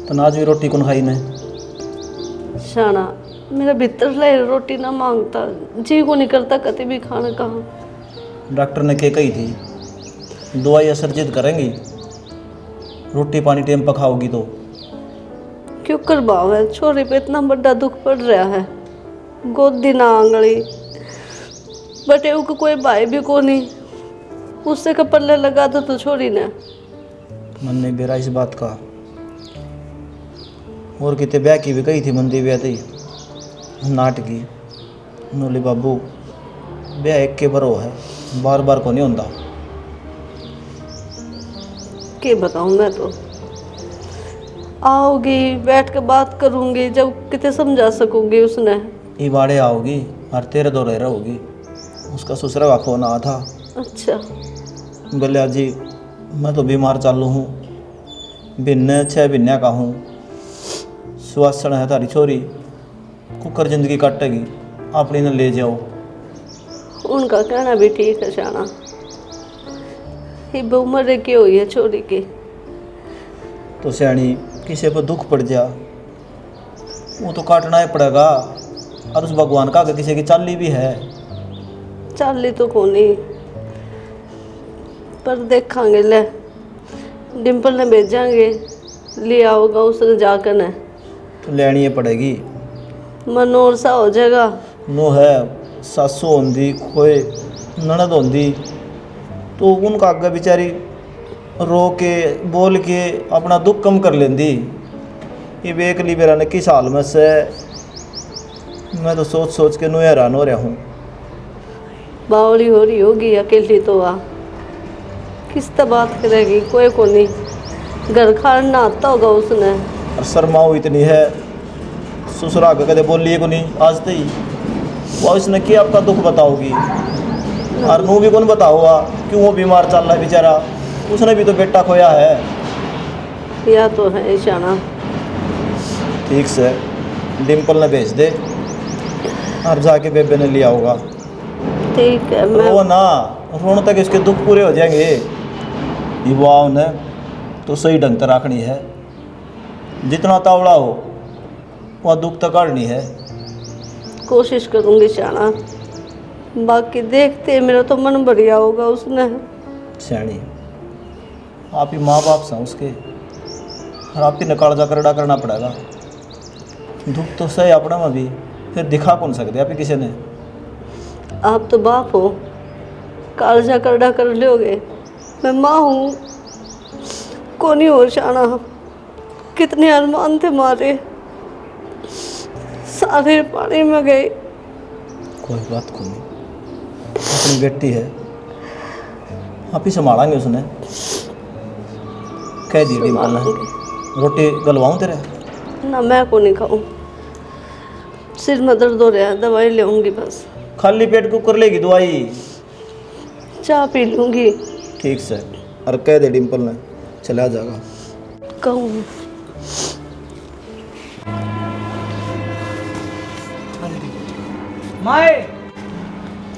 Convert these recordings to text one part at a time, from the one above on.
तो आज भी रोटी कौन खाई ने? शाना मेरा भीतर ले रोटी ना मांगता, जी को नहीं करता कभी भी खाना कहाँ। डॉक्टर ने क्या कही थी? दवाई असर जिद करेंगी, रोटी पानी टाइम पर खाओगी तो। क्यों करवाओ है, छोरी पे इतना बड़ा दुख पड़ रहा है, गोदी ना आंगली बटे को कोई भाई भी को नहीं, उससे का पल्ले लगा दो तो छोरी ने। मन ने बेरा इस बात का, और कितने ब्याह की भी कही थी, मंदी ब्याह थी नाटकी नोली बाबू, ब्याह एक के बरो है, बार बार को नहीं होता। क्या बताऊं, मैं तो आओगी बैठ के बात करूंगी, जब कितने समझा सकूंगी उसने। ये बाड़े आओगी और तेरे दो रह रहोगी, उसका ससुरा का फोन आया था। अच्छा बोले जी मैं तो बीमार चालू हूँ, भिन्न 6 महीने का हूँ, सुवासन है तारी छोरी, कुकर जिंदगी काटेगी, अपनी ने ले जाओ। उनका कहना भी ठीक है शाना, ये उम्र की हुई है छोरी की। तो सयानी किसी पर दुख पड़ जा वो तो काटना ही पड़ेगा, और उस भगवान का आगे किसी की चाली भी है। चाली तो कोनी, पर देखांगे, ले डिम्पल ने भेजांगे, ले आओगा उसने जाकर ने, तो लेनी ही पड़ेगी, मन और सा हो जाएगा। नो है सासू होंदी कोई ननद होंदी, तो उनका आगे बेचारी रो के बोल के अपना दुख कम कर लेंदी। ये वेख ली मेरा ने किस हाल में से, मैं तो सोच सोच के नो हैरान हो रहा हूँ। बावली हो रही होगी अकेली तो आ, किस तरह बात करेगी, कोई को नहीं, घर खाना आता होगा उसने। और शर्माओ इतनी है, ससुरा के कदे बोलिए को नहीं आज तई, वो इसने क्या आपका दुख बताओगी, और नू भी कौन बताओगा क्यों वो बीमार चल रहा है बेचारा, उसने भी तो बेटा खोया है। या तो है ईशाना। ठीक से डिम्पल ने भेज दे और जाके बेबे ने लिया होगा। ठीक है, मैं रो ना, रोने तक इसके दुख पूरे हो जाएंगे। युवाओं ने तो सही ढंग से रखनी है, जितना तावड़ा हो वह दुख तक काटनी है। कोशिश करूंगी शाना, बाकी देखते मेरा तो मन बढ़िया होगा उसने। सयानी आप ही माँ बाप से उसके, और आप ही ने कालजा करड़ा करना पड़ेगा। दुख तो सही अपना में भी, फिर दिखा कौन सकते आप ही किसी ने। आप तो बाप हो, कालजा करड़ा कर लोगे, मैं माँ हूँ, को नहीं हो शाना। कितने अरमान थे मारे, सारे पानी में गए। कोई बात को नहीं, अपनी बेटी है, आप ही संभालेंगे उसने। कह दी डिम्पल ने, रोटी गलवाऊँ तेरे? ना मैं को नहीं खाऊं, सिर में दर्द हो रहा है, दवाई लेऊंगी बस। खाली पेट को कर लेगी दवाई? चाय पी लूंगी। ठीक से, और कह दे डिम्पल ने चला जाएगा। कहूँ माए,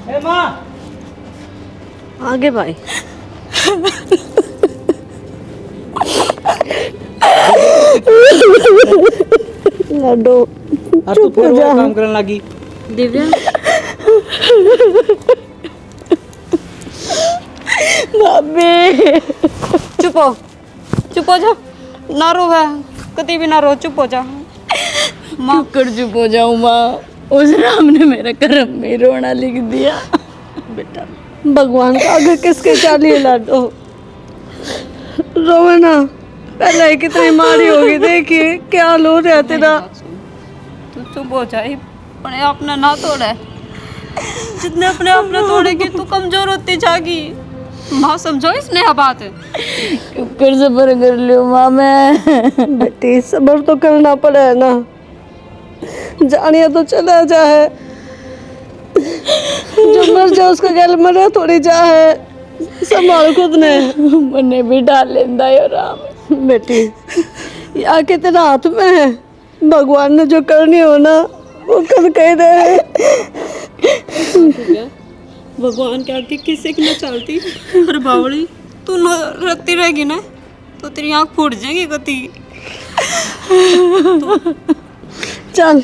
ए माँ, आगे भाई। लाडो और तू फिर वो काम करने लगी। दिव्या भाभी चुप हो जा, ना रो है, कभी भी ना रो, चुप हो जा माँ। कर चुप हो जाऊँ माँ, उस राम ने मेरे कर्म में रोना लिख दिया। बेटा भगवान का आगे किसके चालिए लाडो, रोवे ना, पहले ही कितनी मारी होगी, देखिए क्या हाल हो रहा तेरा। तू चुप हो जाए, अपने आप ने ना तोड़े, जितने अपने आप ने तोड़ेगी तू कमजोर होती जाएगी। माँ समझो इसने अब बात है, कर सबर कर लियो माँ मैं। बेटी सबर तो करना पड़े ना, जानिया तो चला जाए, जो मर जाए उसका गल मरे थोड़ी जाए, संभाल खुद ने। मने भी डाल लेंदा यो राम। बेटी ये आके तेरा हाथ में है, भगवान ने जो करनी हो ना वो कर कह दे। भगवान के आगे किसी की न चलती। और बावड़ी तू न रखती रहेगी ना तो तेरी आँख फूट जाएगी कती। चल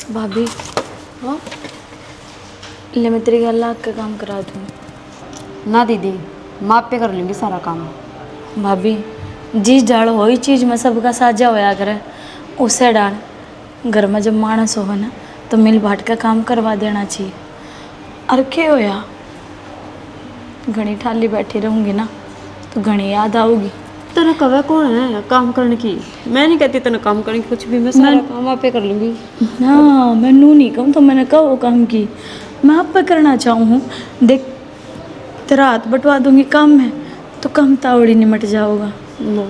भाभी, हाँ? ले मैं तेरी गल लाग के काम करा दूँ। ना दीदी, मैं आप पे कर लूँगी सारा काम। भाभी, जिस डाल हो ही चीज़ में सबका साझा होया करे, उसे डाल घर में जब मानस हो ना तो मिल बांट के काम करवा देना चाहिए। और क्या होया, घनी ठाली बैठी रहूँगी ना तो घनी याद आऊगी। तेरा कवा कौन है काम करने की? मैं नहीं कहती तेने काम करने की कुछ भी, मैं सारा काम आप पे कर लूँगी। हाँ, मैं नू नहीं कहूँ तो मैंने कहा वो काम की मैं आप पे करना चाहूँ। देख, तेरा हाथ बटवा दूंगी काम में तो काम तावड़ी निमट जाओगा। नो,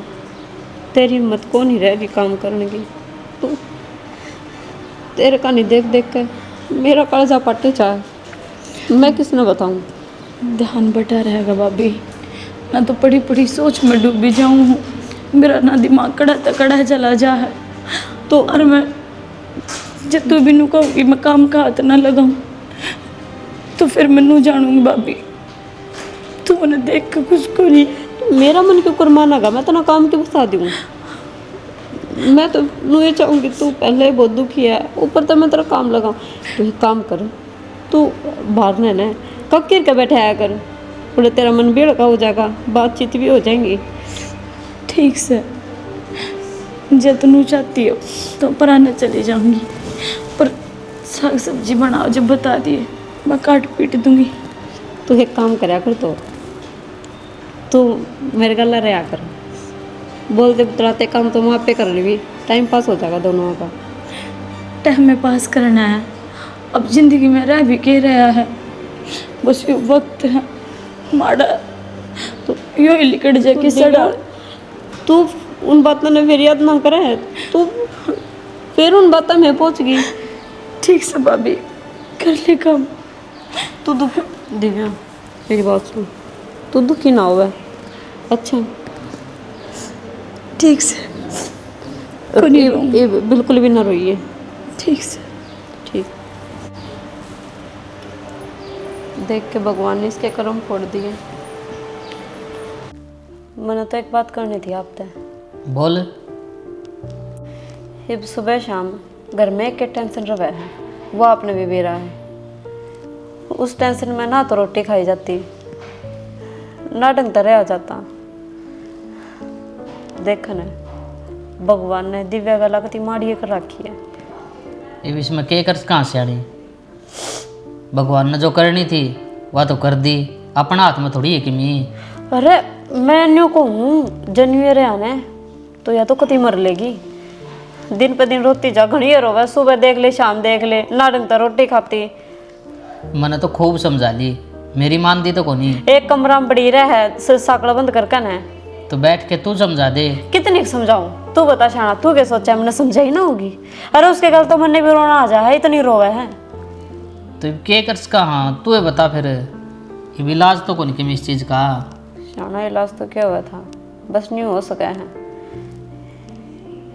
तेरी हिम्मत कौन ही रहेगी काम करने की। तू तेरे का नहीं देख देख के मेरा कालजा पट्टे चाहे, मैं किसने बताऊँ? ध्यान बटा रहेगा भाभी, मैं तो पड़ी पड़ी सोच में डूबी जाऊँ। मेरा ना दिमाग कड़ा चला जा है तो, और मैं जब तू भी नू कहूँगी मैं काम का हाथ ना लगाऊँ तो फिर मैं नू जानूँगी भाभी तू मैंने देख के कुछ को नहीं। मेरा मन क्यों करमानागा, मैं तो काम के बता दूँ। मैं तो नू ये चाहूँगी, तू पहले ही बहुत दुखी है, ऊपर तो मैं तेरा काम लगाऊँ। तू एक काम कर, तू बाहर न कब गिर के बैठे आया कर, बोले तेरा मन भी हल्का हो जाएगा, बातचीत भी हो जाएंगी। ठीक से, जब तू चाहती हो तो पराने चली जाऊंगी, पर साग सब्जी बनाओ जब बता दिए मैं काट पीट दूंगी। तू एक काम करया कर, तो तू मेरे गला रहा कर, बोलते बतलाते काम तो वहाँ पे कर ली, टाइम पास हो जाएगा दोनों का। टाइम में पास करना है, अब जिंदगी में रह भी के रहा है, बस ये वक्त है माड़ा तो यो ही लिकट जाके सड़ा। तू उन बातों ने फिर याद ना करे, तू फिर उन बातों में पहुँच गई। ठीक से भाभी, कर ले काम। तू दुख दिव्या, मेरी बात सुन, तू दुखी ना हुआ, अच्छा? ठीक से, ये बिल्कुल भी ना रोइए। ठीक से। ठीक, देख के भगवान ने इसके कर्म फोड़ दिए। मैंने तो एक बात करनी थी आपसे। बोल। ये सुबह शाम घर में एक टेंशन रहा है, वो आपने भी बेरा है। उस टेंशन में ना तो रोटी खाई जाती, ना ढंग तरह आ जाता। देखने भगवान ने दिव्या गला कती माड़ी कर रखी है। ये इसमें के कर कहाँ से आनी? भगवान ने जो करनी थी वह तो कर दी, अपना हाथ में थोड़ी है कि मैं। अरे मैं न्यू को हूँ जनवरी आने तो या तो कती मर लेगी। दिन पे दिन रोती जा, घनी रोवे, सुबह देख ले शाम देख ले, ना ढंग तर रोटी खाती। मैंने तो खूब समझा ली, मेरी मानती तो कोनी। एक कमरा में पड़ी रहे, साकड़ा बंद करके न, तो बैठ के तू समझा दे। कितनी समझाऊं? तू बता शाना, तू क्या सोचा मैंने समझाई ना होगी? अरे उसके गल तो मन भी रोना आ जाए, इतनी रोवे है। तो के कर कहाँ तू ये बता फिर, ये इलाज तो कोनी कि इस चीज़ का। शाना इलाज तो क्या हुआ था, बस न्यू हो सका है,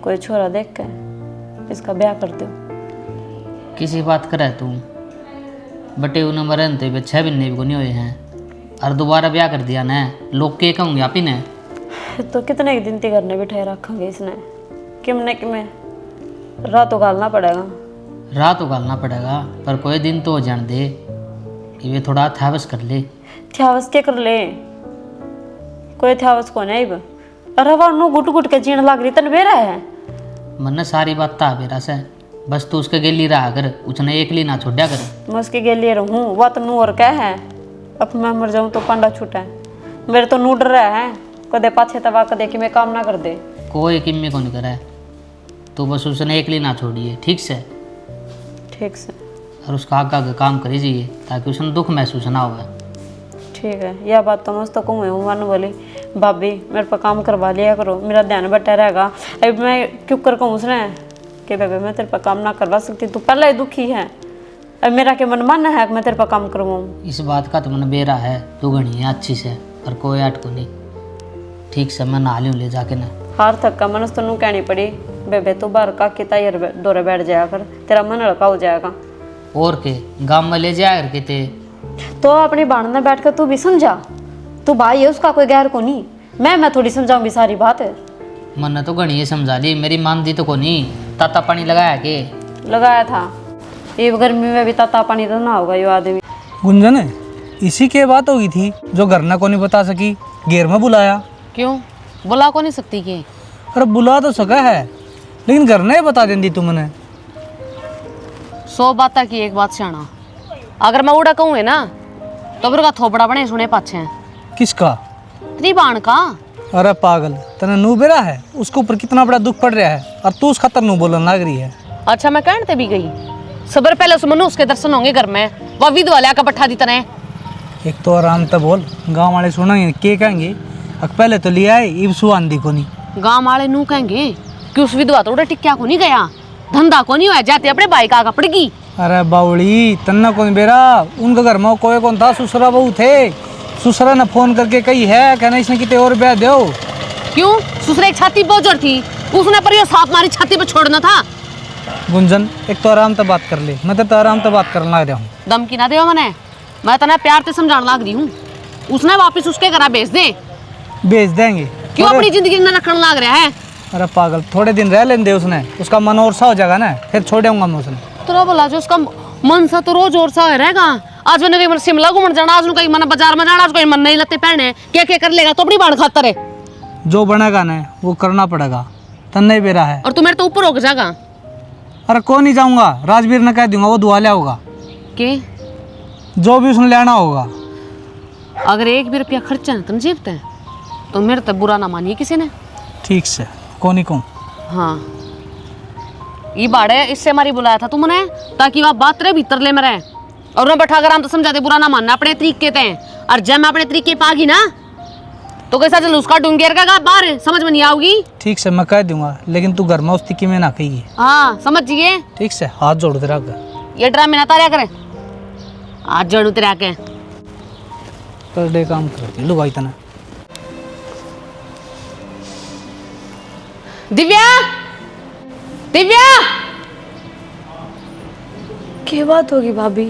कोई छोरा देख के इसका ब्याह कर दो। किसी बात करे तू, बटे उन मरन तो 6 महीने भी को नहीं हुए हैं और दोबारा ब्याह कर दिया ना, लोग के कहूँगे आप ही ने। तो कितने दिन ती करने बिठाए रखेंगे इसने, किमने किमें रात उगालना पड़ेगा। रात उगालना पड़ेगा, पर कोई दिन तो हो जान दे, ये थोड़ा थैवस कर ले। थ्यावस के कर ले, कोई थ्यावस कौन है इब? अरे वाह नो गुट गुट के जीण लाग रही, तन बेरा है। मन सारी बात था बेरा से, बस तू उसके गेली रहा कर, उसने एकली ना छोड़ा कर। मैं उसके गेलिए रहूँ, वह तो नू और क्या है, अब मैं मर जाऊँ तो पांडा छूटा है। मेरे तो नू डर रहा है, कदे पाछे तवा कदे कि मैं काम ना कर दे। कोई किम्मे को नहीं करे, तू बस उसने एकली ना छोड़िए, ठीक से? ठीक से, और उसका आगे आगे काम करी जाइए ताकि उसने दुख महसूस ना हो। ठीक है, यह बात तो मस्त कहूँ हूँ मान बोली भाभी मेरे पर काम करवा लिया करो, मेरा ध्यान बटा रहेगा। अब मैं क्यों कर कहूँ उसने कि बेबे मैं तेरे पर काम ना करवा सकती, तू पहले ही दुखी है, अब मेरा क्या मन मानना है कि मैं तेरे पर काम करवाऊँ? इस बात का तो मन बेरा है, तू घनी है अच्छी से, पर कोई आट को नहीं। ठीक से मैं नहा लूँ ले जाके ना। हार थक का मनस तो नू कहनी पड़ी, बेबे तू बाहर का किता यार दौरे बैठ जाया कर, तेरा मन हल्का हो जाएगा। और के गांव में ले जाया करके थे। तो अपनी बाण में बैठ कर तू भी समझा, तू भाई है उसका, कोई गैर को नहीं। मैं थोड़ी समझाऊंगी सारी बात है। मन तो घनी ये समझा ली, मेरी मानती तो को नहीं। ताता पानी लगाया के लगाया था, ये गर्मी में भी ताता पानी तो ना होगा ये आदमी। गुंजन, इसी के बात होगी थी जो घर ना को नहीं बता सकी, घेर में बुलाया। क्यों बुला को नहीं सकती कि? अरे बुला तो सका है, लेकिन घर ने बता देंदी तुमने। 100 बात की एक बात सियाना, अगर मैं उड़ा कहूँ है ना तो फिर का थोपड़ा बने सुने पाछे हैं। किसका? तेरी बाण का। अरे पागल, तने नू बेरा है, उसके ऊपर कितना बड़ा दुख पड़ रहा है और तू उस खतर नू बोलन लग रही है। अच्छा मैं कहते भी गई, सबर पहले उस मनु उसके दर्शन होंगे घर में, वह विधवा लिया का पट्ठा दी तने। एक तो आराम तो बोल, गांव वाले सुनेंगे के कहेंगे, पहले तो लिया है इब सुआंदी को नहीं। गाँव वाले नू कहेंगे कि उस विधवा तो उड़ा टिक्या को नहीं गया, धंधा को नहीं हुआ, जाते अपने भाई का आगा पड़गी। अरे बावड़ी, तन्ना कौन बेरा, उनके घर में कोई कौन था, ससुरा बहू थे। ससुरा ने फोन करके कही है कहना इसने कितने और ब्याह दो। क्यों? ससुर एक छाती बोझर थी, उसने पर ये सांप मारी छाती पे छोड़ना था। गुंजन, एक तो आराम से बात कर ले, मैं तो आराम से बात करने लग रहा हूँ। धमकी ना दे मैंने, मैं तना प्यार से समझाने लग रही हूँ। उसने वापस उसके घर भेज दे। भेज देंगे। क्यों अपनी जिंदगी में रखने लग रहा है? अरे पागल, थोड़े दिन रह लेने दे उसने, उसका मन और सा हो जाएगा ना, फिर छोड़ दूंगा मैं उसने। तो बोला जो उसका मन सा तो रोज और सा रहेगा। आज मैंने कहीं शिमला घूमने जाना, आज कहीं मन बाजार में जाना, आज कहीं मन नहीं लगते पहने, क्या कर लेगा तो अपनी बाढ़ खातर है। जो बनेगा ना वो करना पड़ेगा, तन्ने बेरा है। और तू मेरे तो ऊपर हो जाएगा। अरे कौन नहीं जाऊंगा, राजवीर ने कह दूंगा, वो दुआ लिया होगा के जो भी उसने लेना होगा। अगर एक भी रुपया खर्चा ना तुम जीतते हैं तो मेरे तो बुरा ना मानिए किसी ने। ठीक से कौन ही कहूँ। हाँ ये बाड़े इससे हमारी बुलाया था तुमने, ताकि वह बात रहे भीतर ले मेरे, और मैं बैठा कर हम तो समझाते बुरा ना मानना अपने तरीके थे। और जब मैं अपने तरीके पागी ना तो कैसा जलूस का डूंगेर का बाहर समझ में नहीं आओगी। ठीक से मैं कह दूंगा, लेकिन तू घर में उस तिकी में ना कही। हाँ समझिए। ठीक से हाथ जोड़ दे रहा, ये ड्रामे ना तारिया करे, आज जोड़ू तेरा के पर डे काम करती लो भाई तना। दिव्या, दिव्या क्या बात होगी भाभी?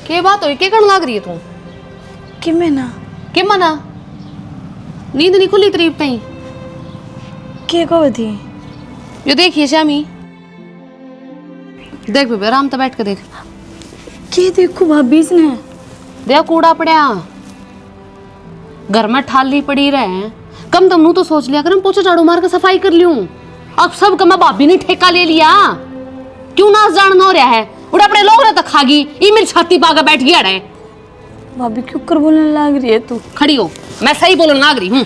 के बात हुई, के करने लग रही है तू? कि मैं ना के मना नींद नहीं खुली तेरी पे? के को थी? ये देखिए श्यामी, देख बेबे आराम से बैठ के देख। के देखो भाभी इसने? देख कूड़ा पड़ा घर में, ठाली पड़ी रहे, कम दम नू तो सोच लिया कर हम पोछा झाड़ू मार के सफाई कर लूं। अब सब कमा भाभी ने ठेका ले लिया, क्यों नाच जान हो रहा है? उड़ा अपने लोग रहता खागी, ये मेरी छाती पाकर बैठ गया है। भाभी क्यों कर बोलने लग रही है तू? खड़ी हो, मैं सही बोलने लग रही हूँ।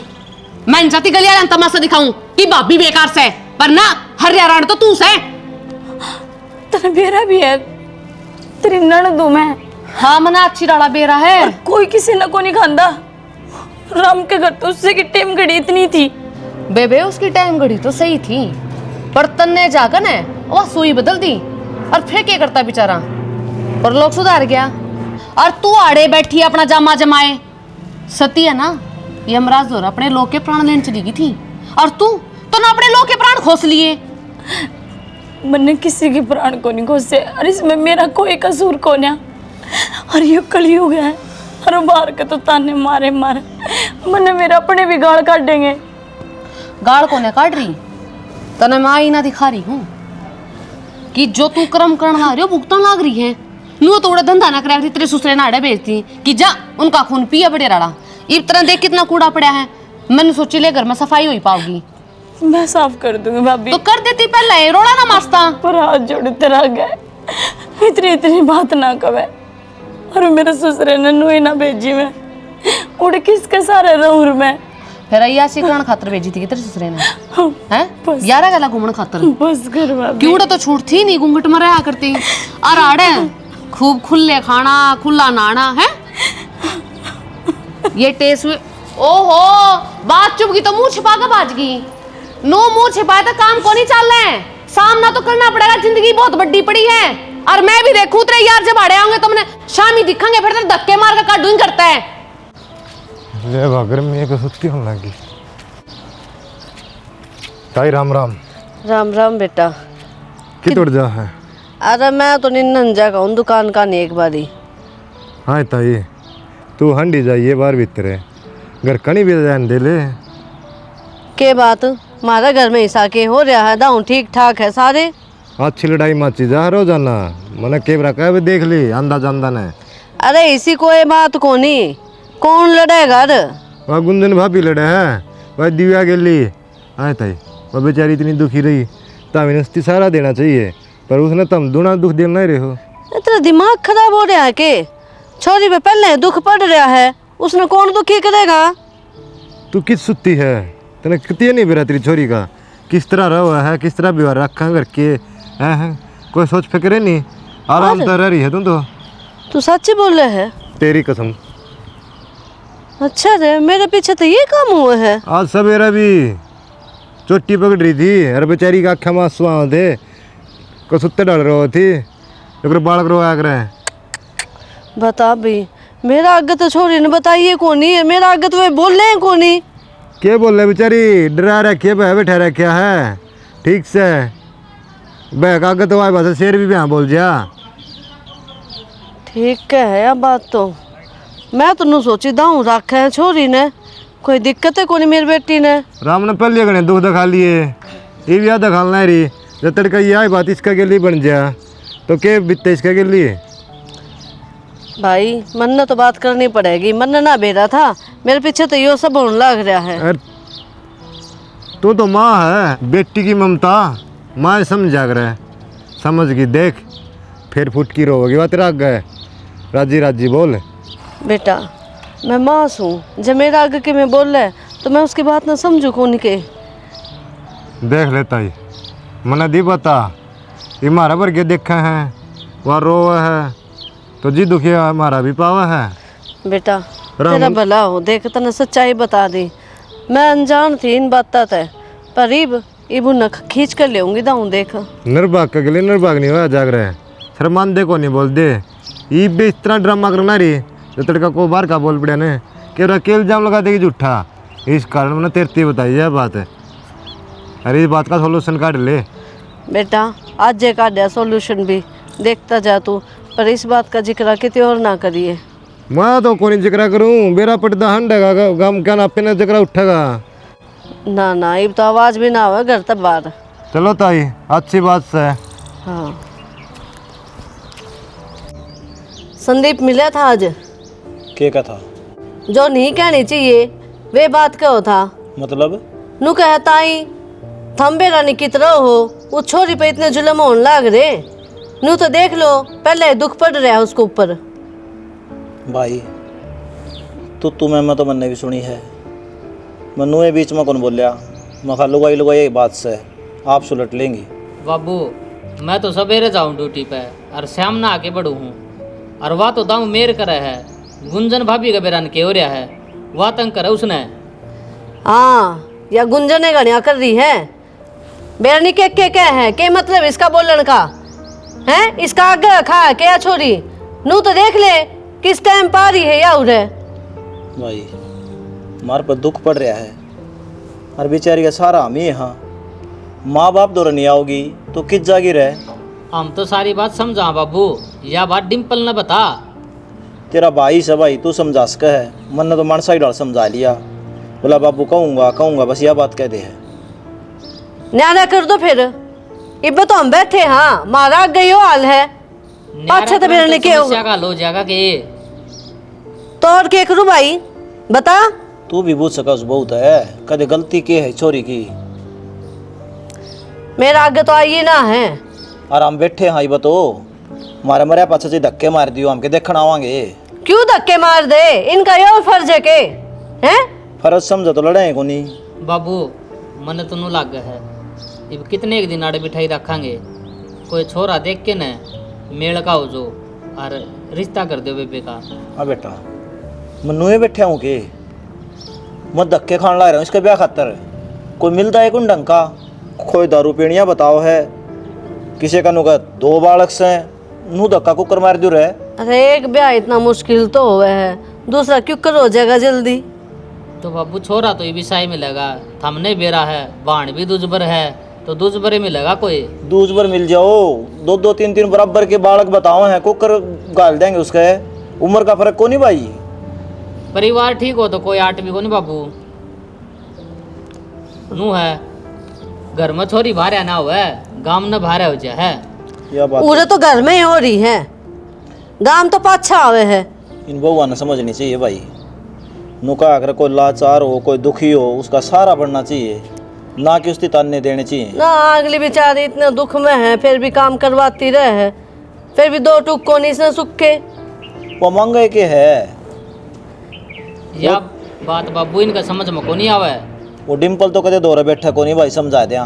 मैं इन जाती गलियां तमाशा दिखाऊं कि भाभी बेकार से, पर ना हरियाणा तो तू से। तेरा बेरा भी है, तेरी ननद हूं मैं। हाँ मना अच्छी डाला बेरा है। और कोई किसी न को नहीं खांदा। राम के घर तो उससे की टेम घड़ी इतनी थी। बेबे उसकी टाइम घड़ी तो सही थी, पर तन्ने जाकर ने वह सुई बदल दी, और फिर क्या करता बेचारा, पर लोग सुधार गया। और तू आड़े बैठी अपना जामा जमाए, सती है ना यमराज जोर अपने लोग के प्राण लेने चली गई थी, और तू तो ना अपने लोग के प्राण खोस लिए। मैंने किसी के प्राण को नहीं खोसे, और इसमें मेरा कोई कसूर को नहीं। और ये कलयुग है, और बाहर के तो ताने मारे मारे मैंने मेरे अपने भी गाल काट देंगे। गाड़ को ने काट रही, तने मैं आई ना दिखा रही हूँ कि जो तू कर्म करने ला रही हो भुगतान लाग रही है। नू तो उड़ा धंधा ना करे, तेरे ससुरे नाड़े भेजती कि जा उनका खून पिया बड़े रड़ा। इस तरह देख कितना कूड़ा पड़ा है, मैंने सोची ले घर में सफाई हुई पाओगी। मैं साफ कर दूंगी भाभी। तो कर देती पहले, रोड़ा ना मास्ता। पर हाथ जोड़ते रह गए, इतनी इतनी बात ना कवे। और मेरे ससुरे ने नुई ना भेजी, मैं उड़ किसके सारे रहूं मैं। फिर अय्या सिकरण खातर भेजी थी तेरे ससुरे ने, हैं 11 गला घूमने खातर। बस कर भाभी। क्यों तो छूट थी नहीं, घूंघट में रहा करती। और आड़े खूब खुले खाना, खुला नाना है। ये टेस्ट हुए, ओहो बात चुप गई तो मुंह छिपा के बाज गई। नो मुंह छिपाए तो काम को नहीं चल रहे, सामना तो करना पड़ेगा, जिंदगी बहुत बड़ी पड़ी है। और मैं भी देखूं तेरे यार जब आड़े होंगे तो मैंने शामी दिखांगे, फिर तेरे धक्के मार के काटूं करता है। ले भागर में एक सुत्ती होने लगी। ताई राम राम। राम राम बेटा। कि तोड़ जा है। अरे मैं तो निन्नन जागा हूँ दुकान का नहीं एक बारी। हाँ ताई तू हंडी जाइए बाहर भीतर है घर कहीं भी जान दे ले। के बात हमारा घर में हिस्सा के हो रहा है दाऊँ ठीक ठाक है सारे। अच्छी लड़ाई माची जा रोजाना मैंने कैमरा कह भी देख ली अंदाज अंदा ने। अरे इसी कोई बात को नहीं कौन लड़ेगा रे। वह गुंजन भाभी लड़े है वह दिव्या गेली। हाँ ताई वह बेचारी इतनी दुखी रही तभी उसकी सारा देना चाहिए पर उसने तुम दूना दुख देना नहीं रहे हो। इतना दिमाग खराब हो रहा है के छोरी पे पहले दुख पड़ रहा है उसने कौन दुखी करेगा। तू किस सुत्ती है तेने कितनी नहीं बेरा तेरी छोरी का किस तरह रहा है किस तरह व्यवहार रखा घर के हैं कोई सोच फिक्र नहीं आराम तो रह रही है तुम तो। तू सच बोल रहे है। तेरी कसम। अच्छा रे मेरे पीछे तो ये काम हुआ है। आज सवेरा भी चोटी पकड़ रही थी अरे बेचारी का आँखा में आंसू थे को सुत्ते डाल रही थी बालक रोया करे। बता भी मेरा आगे तो छोरी ने बताइए कौन है मेरा आगे तो वे बोल रहे हैं कौन ही। क्या बोल रहे बेचारी डरा रखी है बह बैठा रखा है ठीक से बह आगे तो आए बस शेर भी यहाँ बोल जा। ठीक है अब बात तो मैं तो सोची दाऊँ रखा है छोरी ने कोई दिक्कत है कौन मेरी बेटी ने। राम ने पहले गणे दुख दिखा लिए ये भी आधा खालना रही जब तड़का ये बात इसका के लिए बन जा तो क्या बीतते इसका के लिए। भाई मन तो बात करनी पड़ेगी मन ना बेरा था मेरे पीछे तो यो सब होने लग रहा है। अरे तू तो माँ है बेटी की ममता माँ समझा कर समझ गई देख फिर फुट की रोगी बात रख गए राजी राजी बोल। बेटा मैं मास हूँ जब मेरा आगे के मैं बोल रहा तो मैं उसकी बात ना समझू कौन के। देख लेता ही मना दी बता ये मारा भर के देखा है वहाँ रो है तो जी दुखी हमारा भी पावा है। बेटा तेरा भला हो देख तने सच्चाई बता दी मैं अनजान थी इन बातों ते पर इब न खींच कर लेऊंगी दाऊँ देख। निर्भाग के लिए निर्भाग नहीं हुआ जाग रहे शर्मान दे को नहीं बोल दे ये भी इस तरह ड्रामा करना रही जो तड़का को बार का बोल पड़ा ने कि अकेले जाम लगा देगी झूठा इस कारण मैंने तेरती बताई यह बात है। अरे इस बात का सोल्यूशन काट ले बेटा आज जे काट सोल्यूशन भी देखता जा तू पर इस बात का जिक्र किसी और ना करिए। मैं तो कौन जिक्र करूं मेरा पटदा हंडेगा गम क्या नापे ने जिक्र उठेगा ना ना इब तो आवाज भी ना आवे घर तक बाहर। चलो ताई अच्छी बात से। हाँ संदीप मिला था आज के का था जो नहीं कहनी चाहिए वे बात कहो था मतलब नु कहता ही थम्बे रानी की तरह हो वो छोरी पे इतने जुल्म होने लग रहे नू तो देख लो पहले दुख पड़ रहा है उसके ऊपर। भाई तू मैं तो मैंने भी सुनी है मनु ये बीच में कौन बोलिया मखा लुगाई लुगाई बात से आप सुलट लेंगी। बाबू मैं तो सवेरे जाऊँ ड्यूटी पे और शाम ना आके बढ़ू हूँ और वह तो दाऊ मेर करे है गुंजन भाभी का बेरान के हो रहा है वह तंग करे उसने। हाँ या गुंजन ने गणिया कर रही है बेरनी के क्या है के मतलब इसका बोलन का है इसका आगे रखा है क्या छोरी नू तो देख ले किस टाइम पा रही है या उरे। भाई हमारे पर दुख पड़ रहा है और बेचारी का सारा हम ही यहाँ माँ बाप दौरा नहीं आओगी तो किस जागी रहे। हम तो सारी बात समझा बाबू या बात डिम्पल ने बता। तेरा भाई से भाई तू समझा सका है मन ने तो मनसा ही डाल समझा लिया बोला बाबू कहूँगा बस यह बात कह दे है न्यारा कर दो फिर इब तो हम बैठे हाँ मारा गई हो हाल है पाछे तो मेरे ने के लो जाएगा के तो और के करूँ भाई बता। तू भी पूछ सका उस बहुत है कदे गलती के है छोरी की मेरा आगे तो आइए ना है और हम बैठे हाँ बतो मारे मरे पाछे से धक्के मार दियो हमके देखण आवांगे। क्यों धक्के मार दे इनका यो फर्ज है के हैं फर्ज समझो तो लड़े को नहीं। बाबू मन तो नु लाग है इब कितने एक दिन आड़े बिठाई रखांगे कोई छोरा देख के न मेल का हो जो और रिश्ता कर दो बेबे का। हाँ बेटा मनुए बैठे हूँ के मैं धक्के खान ला रहा हूँ इसके ब्याह खातर कोई मिलता है कौन ढंग का कोई दारू पीणिया बताओ है किसी का नुका 2 बालक से नू धक्का कुकर मार दू रहे। अरे एक ब्याह इतना मुश्किल तो हुआ है दूसरा क्यों कर हो जाएगा जल्दी। तो बाबू छोरा तो ये भी साई मिलेगा थमने बेरा है बाण भी दुजबर है तो दूज बरे मिलेगा कोई। दूज भर मिल जाओ, दो दो तीन तीन बराबर के बालक बताओ हैं, कुकर गाल देंगे उसका। उम्र का फर्क को नहीं भाई। परिवार ठीक हो तो कोई आट भी को नहीं बाबू। नू है घर में छोरी भारे ना हुआ है, गांव न भारे हो जा है। यह बात पूरे तो घर में ही हो रही है, गांव तो पाछा आवे है। इन बहुआ ने समझनी चाहिए भाई। नुका अगर कोई लाचार हो, कोई दुखी हो, उसका सहारा बनना चाहिए, ना कि उसकी ताने देने चाहिए। ना अगली बेचारी इतने दुख में है, फिर भी काम करवाती रहे, फिर भी दो टूक को नहीं से सुख के। वो मंगे के है। या बात बाबू इनका समझ में को नहीं आवे। वो डिम्पल तो कदे दौरे बैठा को नहीं भाई, समझा दिया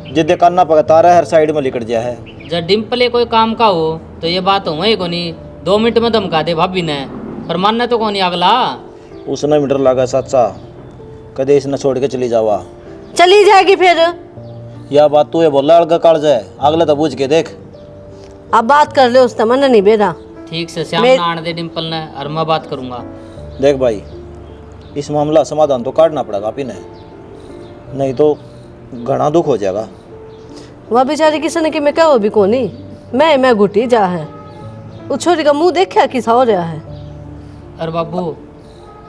जिद्दे करना पड़ता रहा, हर साइड में लिकट गया है। जब डिम्पले कोई काम का हो तो ये बात हो वही को नहीं, 2 मिनट में धमका दे भाभी ने, पर मानना तो कौन अगला। उसने मीटर लगा सच्चा, कदे इसने छोड़ के चली जावा। चली जाएगी फिर। यह बात तू ये बोला अलग काल जाए, अगले तो बूझ के देख। अब बात कर ले उससे, मन नहीं बेरा। ठीक से श्याम मैं- ना आने दे डिम्पल ने, और मैं बात करूंगा। देख भाई, इस मामला समाधान तो काटना पड़ेगा आप इन्हें, नहीं तो घना दुख हो जाएगा। वह बेचारी किसी ने कि मैं कहो भी को नहीं, मैं घुटी जा है। वो छोरी का मुंह देखा किसा हो रहा है। अरे बाबू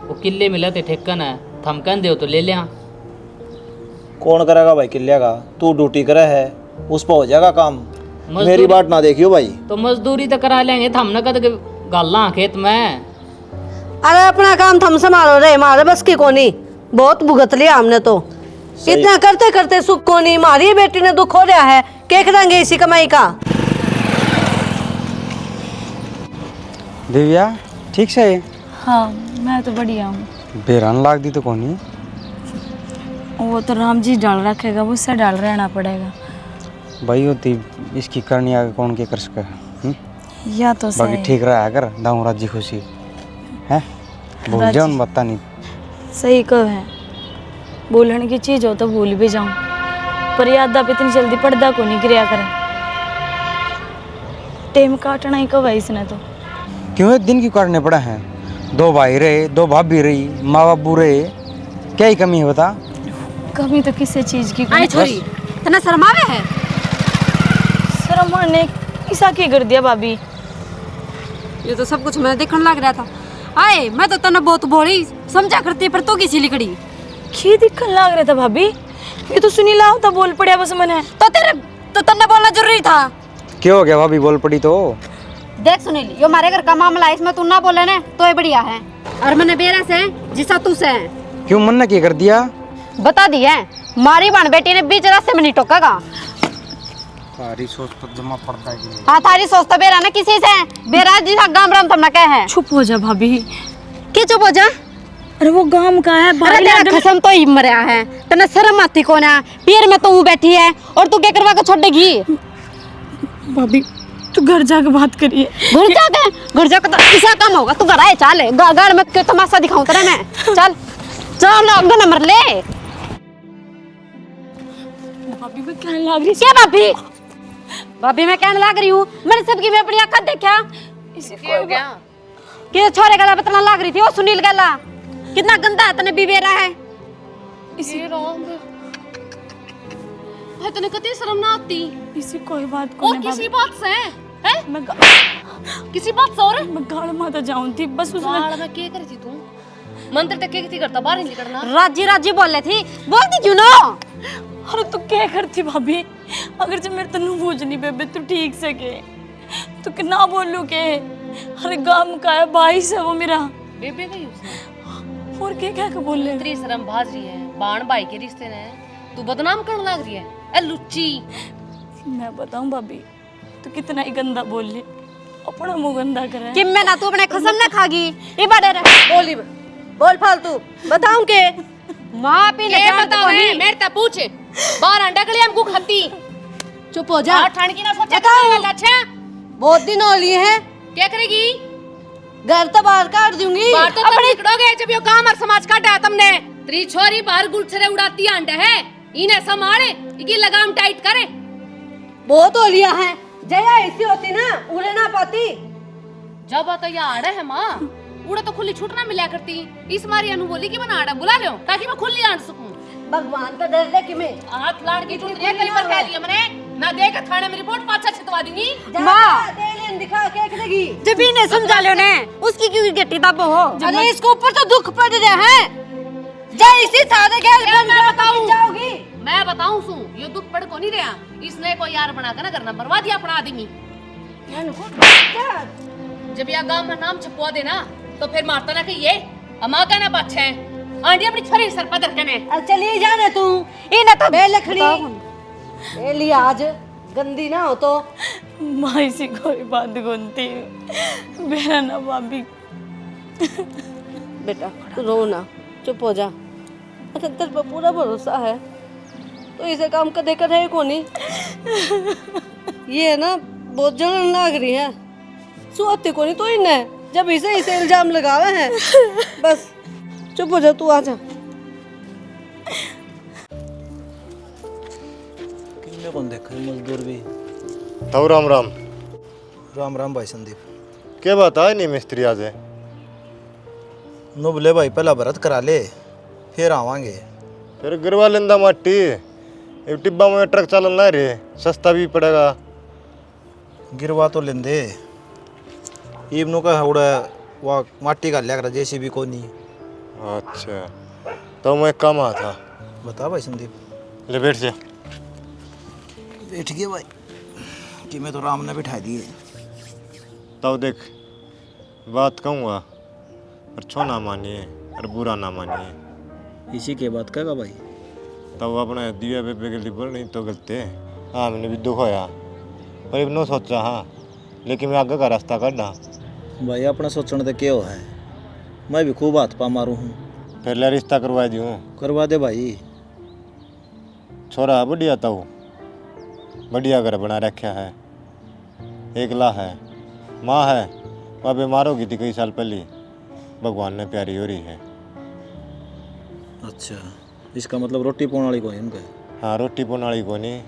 वो किले मिले थे ठेकन है, थम कह दे तो ले लिया। कौन करेगा भाई किले का? तू ड्यूटी करे है, उस पर हो जाएगा काम। मजदूरी- मेरी बात ना देखियो भाई। तो मजदूरी तो करा लेंगे, थम न कद गाला खेत में। अरे अपना काम थम संभालो रे, मारे बस की कोनी, बहुत भुगत लिया हमने तो। इतना करते करते सुख को नहीं, मारी बेटी ने दुख हो रहा है, क्या करेंगे इसी कमाई का। दिव्या ठीक से? हाँ मैं तो बढ़िया हूँ। बेरान लाग दी तो कोनी। वो तो राम जी डाल रखेगा, उससे डाल रहना पड़ेगा। भाई होती इसकी करनी आगे कौन के कर सके। या तो बाकी सही ठीक रहा कर दाऊ राजी खुशी है, भूल जाओ उन बता नहीं। सही कहो है, बोलने की चीज़ हो तो भूल भी जाऊँ, पर याद आप इतनी जल्दी पर्दा को नहीं गिरिया करे। टेम काटना ही कब है इसने तो। क्यों एक दिन क्यों करने पड़ा है? 2 भाई रहे, 2 भाभी रही, माँ बाबू रहे, क्या ही कमी है बता। कभी तो किसी चीज़ की आई छोरी तना शर्मावे है। शर्मा ने ऐसा क्या कर दिया भाभी? ये तो सब कुछ मैं देखने लग रहा था। आए मैं तो तना बहुत बोली समझा करती, पर तो किसी लिकड़ी की दिखने लग रहा था भाभी? ये तो सुनीला होता बोल पड़ा बस मैंने। तो तेरे तो तन्ने बोलना जरूरी था। क्या हो गया भाभी बोल पड़ी तो? देख सुनील, यो हमारे घर का मामला है, इसमें तू ना बोले ना तो ये बढ़िया है। और मैंने बेरा से जिसा तू से क्यों मन ने क्या कर दिया? बता दिया, मारी बहन बेटी ने बीच रास्ते में नहीं टोकेगा। सारी सोच तो जमा पड़ता है। हाँ थारी सोच तो बेरा ना किसी से, बेरा जिसा गाम राम तुमने कहे है। चुप हो जा भाभी। क्या चुप हो जा? अरे वो गांव का है, अरे तेरा कसम तो ही मरया है, तने शर्म आती को ना, पीर में तो बैठी है और तू क्या करवा के छोड़ देगी? भाभी तू घर जाके बात करिए। घर जाके तो ऐसा काम होगा, तू घर आए चाल घर में क्यों तमाशा दिखाऊं तेरे मैं। चल चल अगला नंबर ले। भाभी मैं कहने लग रही क्या भाभी? भाभी मैं कहने लग रही हूँ, मैंने सबकी मैं अपनी आंखें देखा। इसी को हो गया। कि छोरे गला बतना लग रही थी, वो सुनील गला कितना गंदा है, तने बीबेरा है। इसी है तने कती शर्म ना आती? इसी कोई बात को और किसी बात से हैं? मैं किसी बात से और मैं गाड़ माता जाऊं थी बस उसने। गाड़ में क्या करी थी तू? मंत्र तक क्या करता, बाहर नहीं निकलना। राजी राजी बोले थी, बोलती क्यों ना? अरे तू क्या करती भाभी? अगर जब मेरे तनु पूछनी बेबे तू ठीक से के तू कितना बोलू के? अरे गांव का है, भाई से वो मेरा बेबे गई उसने। और क्या बोल ले? तेरी शर्म भाज रही है, बाण भाई के रिश्ते ने तू बदनाम करने लग रही है। ए लुच्ची, मैं बताऊं भाभी तू कितना ही गंदा बोल ले, अपना मुंह गंदा करे। कि मैं ना तू अपने कसम ना खागी। ये बड़े बोली बोल फालतू बताऊं के? मां पी ने बताओ है मेरे ता पूछ बाहर अंडा के लिए हमको खाती। चुप हो जा। ठंड की ना सोचा करेगा। अच्छा बहुत दिन हो लिए हैं, क्या करेगी? घर तो बाहर काट दूंगी। बाहर तो तुम निकलोगे जब यो काम और समाज काटा तुमने। तेरी छोरी बाहर गुलछरे उड़ाती अंडा है, इन्हें संभाले, इकी लगाम टाइट करे। बहुत हो लिया है, जया ऐसी होती ना उड़े ना पाती। जब तो ये आड़ा है माँ, उड़ा तो खुली छूट ना मिला करती। इस मारी अनु बोली कि मैं आड़ा बुला लो ताकि मैं खुली आड़ सकूं। भगवान का डर है कि मैं हाथ लाड़ की चुट कहीं पर कह दिया मैंने ना देख थाने में रिपोर्ट पाछा छितवा दूंगी। मां दिखा के देगी जब ही ने समझा लो ने उसकी क्यों गट्टी दाबो हो। अरे इसके ऊपर तो दुख पड़ रहा है। जा इसी थाने के जाओगी। मैं बताऊं सू ये दुख पड़ को नहीं रहा इसने कोई यार बना कर ना करना बर्बादी अपना आदमी जब यह गांव में नाम छपवा देना तो फिर मारता ना कि ये अमा का ना बाछा है आंटी अपनी छोरी सर पर धरकने अब चली जाने तू इने तो बे लखड़ी ए लिहाज गंदी ना हो तो माई से कोई बात गुनती मेरा ना भाभी। बेटा तू रो ना चुप हो जा। अच्छा तेरे पर पूरा भरोसा है तो इसे काम कदे कर है कोनी। ये है ना बहुत जलन लाग रही है सुआते कोनी तो इन्हें जब इसे इल्जाम लगावे हैं बस चुप हो जा तू आ जा। किन्ने कौन देखा मजदूर भी। तो राम राम। राम राम भाई संदीप। क्या बात है नहीं मिस्त्री आज है? नुबले भाई पहला भरत करा ले फिर आवांगे। फिर गिरवा लेंदा माटी एक टिब्बा में ट्रक चलन ना रे सस्ता भी पड़ेगा। गिरवा तो लेंदे इबनू का उड़ा वह माटी का लिया कर जैसी भी कोनी। अच्छा तो मैं काम आ था। बता भाई संदीप। ले बैठ जा। बैठ गए भाई कि मैं तो राम ने बिठा दिए। तब देख बात कहूँगा और छो ना मानिए और बुरा ना मानिए। इसी के बात कहेगा भाई। तब अपने दिया बेबे के लिए नहीं तो गलते। हाँ मैंने भी दुख होया पर अब न सोचा। हाँ लेकिन मैं आगे का रास्ता काढ़ा। भाई अपना सोचने तो क्या है मैं भी खूब हाथ पा मारू हूँ। पहले रिश्ता करवा दूँ। करवा दे भाई। छोरा बढ़िया तो बढ़िया घर बना रखा है एकला है माँ है वह बीमार हो गई थी कई साल पहले भगवान ने प्यारी हो रही है। अच्छा इसका मतलब रोटी पाने वाली कोई उनका। हाँ रोटी पाने वाली को नहीं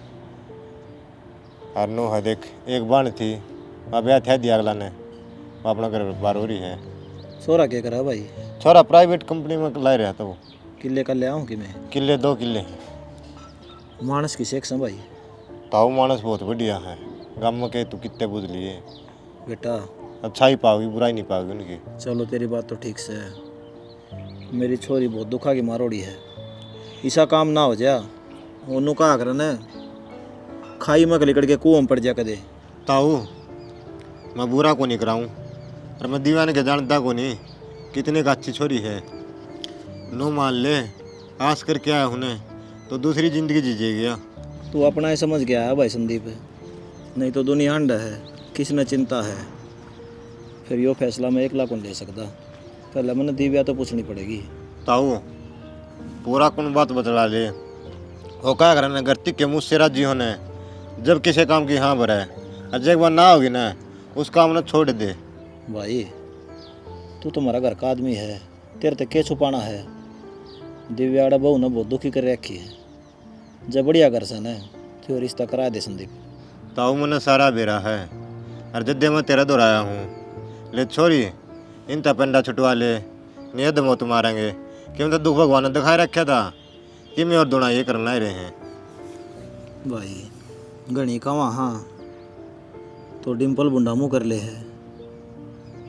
और नो है देख एक बाण थी वह ब्याह था दिया अगला ने वो अपना घर बार हो रही है। छोरा क्या करा भाई। छोरा प्राइवेट कंपनी में ला रहा था वो। किले का ले आऊँ कि मैं। किले 2 किले मानस की सेक्शन भाई। ताऊ मानस बहुत बढ़िया है गम के तू कितने बुझ लिए बेटा। अच्छा ही पाओगी बुराई नहीं पाओगी उनकी। चलो तेरी बात तो ठीक से है। मेरी छोरी बहुत दुखा की मारोड़ी है ऐसा काम ना हो जा ओनू कहा कर न खाई में लिकड़ के कुओं में पड़ जा कदे। ताऊ मैं बुरा को नहीं कराऊँ और मैं दीवाने के जानता को नहीं कितने का अच्छी छोरी है। नो मान ले आस करके आया उन्हें तो दूसरी ज़िंदगी जीजे गया। तू अपना ही समझ गया है भाई संदीप नहीं तो दुनिया अंड है किसने चिंता है। फिर यो फैसला मैं एकला कौन ले सकता पहले मैंने दिव्या तो पूछनी पड़ेगी। ताऊ पूरा कौन बात बतला ले वो क्या करना गलती के मुझसे राजी होने जब किसी काम की हाँ भरा है और एक बार ना होगी ना उस काम ने छोड़ दे। भाई तू तो हमारा घर का आदमी है तेरे तक क्या छुपाना है। दिव्या बहू ने बहुत दुखी कर रखी है जब बढ़िया कर सन है तो रिश्ता करा दे संदीप। ताऊ मैंने सारा बेरा है और जद्दे मैं तेरा दोहराया हूँ ले छोरी इन तपेंडा छुटवा ले नियत मौत मारेंगे क्यों तो दुख भगवान ने दिखाए रखा था कि मैं और दोना ये करना ही रहे हैं। भाई गणी का वहाँ तो डिम्पल बुंडा मुँह कर ले है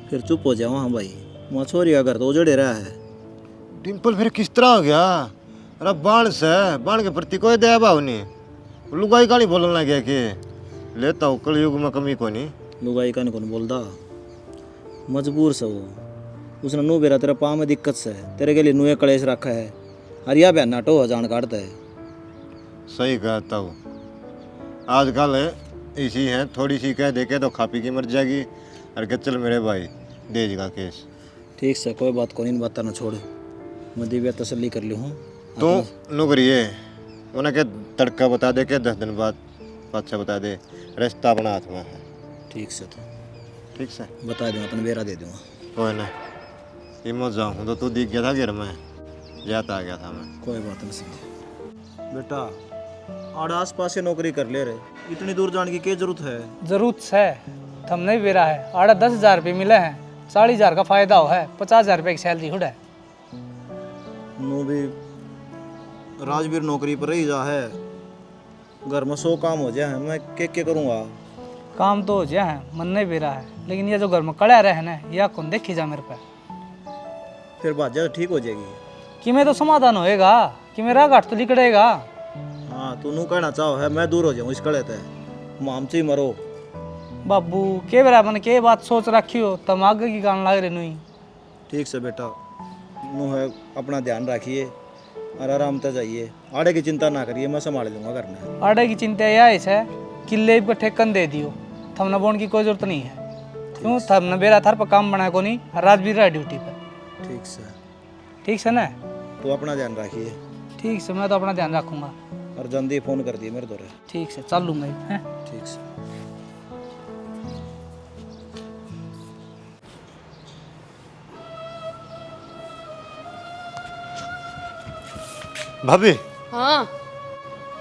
फिर चुप हो जाओ। हाँ भाई वहाँ छोरी का घर तो उजड़े रहा है। डिम्पल फिर किस तरह हो गया अरे बाण से बाण के प्रति कोई दया भाव नहीं लुगाई का नहीं बोलने लग गया कि लेता हूँ कलयुग में कमी को नहीं। लुगाई का नहीं कौन बोलता मजबूर से वो उसने नू बेरा तेरे पाँव में दिक्कत से तेरे के लिए नुए कलेश रखा है और यह बहन नाटो जान काटता है। सही कहता हूँ आजकल इसी है थोड़ी सी कह दे के तो खा पी की मर जाएगी और के चल मेरे भाई दे का केस। ठीक से कोई बात को नहीं बात ना छोड़ मैं दिव्या तसल्ली कर ली हूँ। तो नौकरिए उन्हें के तड़का बता दे के 10 दिन बाद अच्छा बता दे रिश्ता अपना हाथ में है। ठीक से तो ठीक से बता दूँगा तन बेरा दे दूँगा। कोई ना हिम्मत जाऊँ तो तू दिख गया था घर में जाता आ गया था मैं। कोई बात नहीं समझे बेटा आड़ आस पास से नौकरी कर ले रहे इतनी दूर जाने की क्या जरूरत है। जरूरत है थम नहीं बेरा है आड़ा 10,000 रुपये मिले हैं 40,000 का फायदा हो है 50,000 रुपये की सैलरी हुड है। नू भी राजवीर नौकरी पर ही जा है, घर में 100 काम हो जाए, मैं क्या करूँगा। काम तो हो जाए है, मन नहीं भी रहा है, लेकिन ये जो घर में कड़ा रहे ना, यह कौन देखी जा मेरे पे। फिर बात जा ठीक हो जाएगी कि मैं तो समाधान होएगा, कि मेरा घाट तो निकलेगा। हाँ तू नू कहना चाहो है मैं दूर हो जाऊँ इस कड़े ते मामची मरो। बाबू के बेरा मन के बात सोच रखी हो, तम आगे की गान लाग रहे नुई। ठीक से बेटा, नू है अपना ध्यान रखिए और आराम से जाइए, आड़े की चिंता ना करिए, मैं संभाल लूँगा घर में। आड़े की चिंता यह है किले पर ठेकन दे दियो, थमने बोन की कोई जरूरत नहीं है। क्यों थमने बेरा थार पर काम बनाए को नहीं, राजवीर रहा ड्यूटी पर। ठीक से ना, तो अपना ध्यान रखिए। ठीक से, मैं तो अपना ध्यान रखूंगा। और जल्दी फोन कर दिए मेरे दौरे। ठीक से, चल लूँगा हैं। ठीक से। भाभी हाँ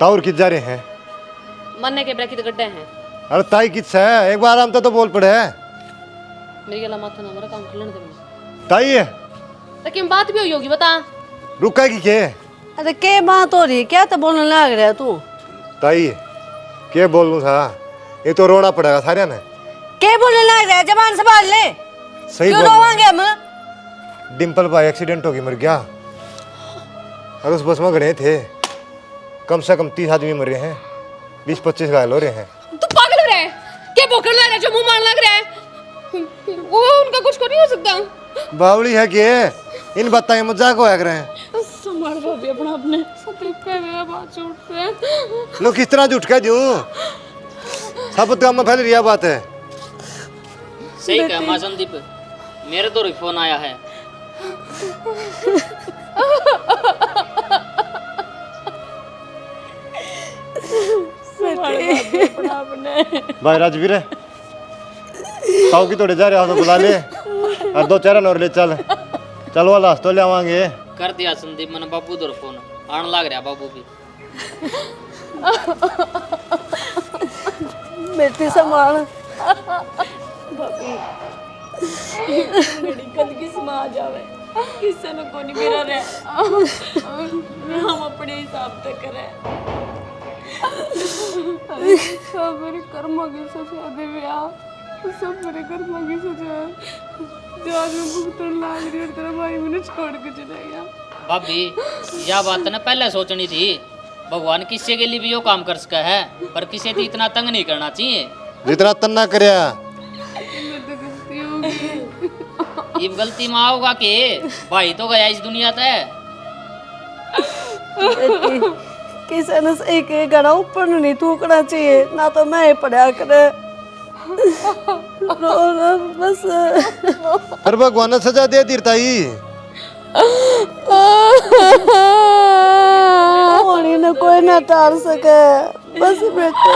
ताउर किस जा रहे हैं? मरने के ब्रेक गड्ढे हैं। अरे ताई किस है, एक बार आराम तो बोल पड़े है। मेरी गला माथा ना मेरा काम खुलने दे मुझे। ताई है लेकिन बात भी हुई होगी, बता। रुकेगी के? अरे के बात हो रही है, क्या तो बोलने लग रहा है तू। ताई के बोलूं था, ये तो रोना पड़ेगा सारे ने। के बोलने लग रहा है, जबान संभाल ले। सही क्यों बोल। रोवांगे हम? डिम्पल भाई एक्सीडेंट हो गई, मर गया। और उस बस में गए थे, कम से कम 30 आदमी मरे हैं, 20-25 घायल हो रहे हैं। तू पागल हो रहा है क्या? बोकर लग रहा है जो मुंह मार लग रहा है, वो उनका कुछ नहीं हो सकता। बावली है कि इन बताए मजाक होया करे हैं। संभाल भाभी अपना, अपने पे मेरा बात झूठ से। लोग किस तरह झूठ कह दूं, सब गांव में फैल रही बात है। सही कहा मां संदीप, मेरे तो फोन आया है। भाई राजवीर ताऊ की थोड़े जा रहे हो तो बुला ले, और 2 चरण और ले चल वाला तो ले आवांगे। कर दिया संदीप मैंने बाबू दो फोन, आने लग रहा बाबू भी। बेटी संभाल। घड़ी कद किस में आ जावे, किसी ने कोनी मेरा रहे, हम अपने हिसाब से करें। सब मेरे कर्मों की सजा दे यार, सब मेरे कर्मों की सजा है। जो आज मैं भुगतन लाग रही और तेरा भाई मुझे छोड़ के चला गया। भाभी यह बात ना पहले सोचनी थी, भगवान किसी के लिए भी यो काम कर सका है, पर किसी को इतना तंग नहीं करना चाहिए जितना तन्ना करया। ये गलती में आओगा कि भाई तो गया इस दुनिया से। किसी ने सही के गड़ा ऊपर नहीं थूकना चाहिए, ना तो मैं पढ़ा करे। बस पर भगवान ने सजा दे दी ताई। होनी न कोई ना टाल सके, बस बेटा।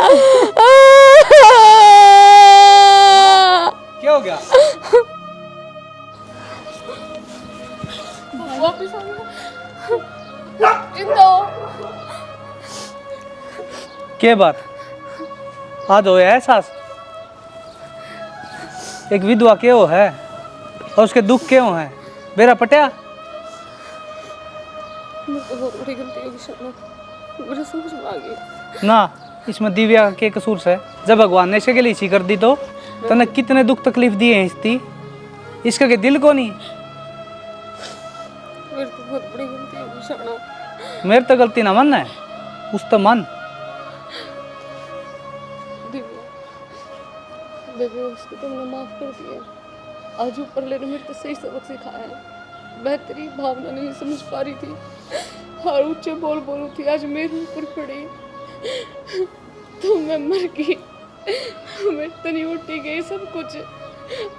क्या हो गया? वापस आ गया। जिंदा हो। क्या बात आज हो है एहसास? एक विधवा क्यों है और उसके दुख क्यों है? मेरा पटिया बहुत बड़ी गलती होगी शर्मा, मुझे समझ में आ गई ना, इसमें दिव्या के कसूर से। जब भगवान ने इसके लिए इसी कर दी तो तने कितने दुख तकलीफ दिए हैं इसकी, इसका के दिल को नहीं। मेरे तो बहुत बड़ी गलती होगी शर्मा। मेरे तो गलती ना मन है, उस तो मन। बेबी उसको तुमने माफ कर दिया। आज ऊपर लेने मेरे को सही सबक सिखाया है। मैं तेरी भावना नहीं समझ पा रही थी, और ऊंचे बोल बोलू थी, आज मेरे ऊपर पड़ी तो मैं मर गई। मैं तो नहीं उठी गई सब कुछ,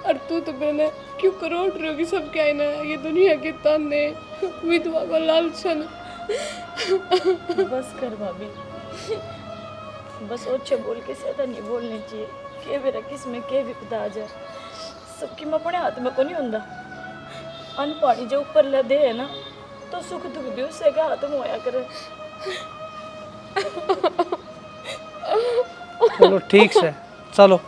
और तू तो मैंने क्यों करोड़ रहोगी सब क्या है ना, ये दुनिया के ताने, विधवा का लालचन। बस कर भाभी, बस अच्छे बोल के ज्यादा नहीं बोलनी चाहिए। के मेरा किस में के विपदा आ जाए, सबकी मैं अपने हाथ में को नहीं होंदा। अनपाड़ी जो ऊपर ले दे है ना, तो सुख दुख भी उससे का हाथ में होया करे। चलो ठीक से, चलो।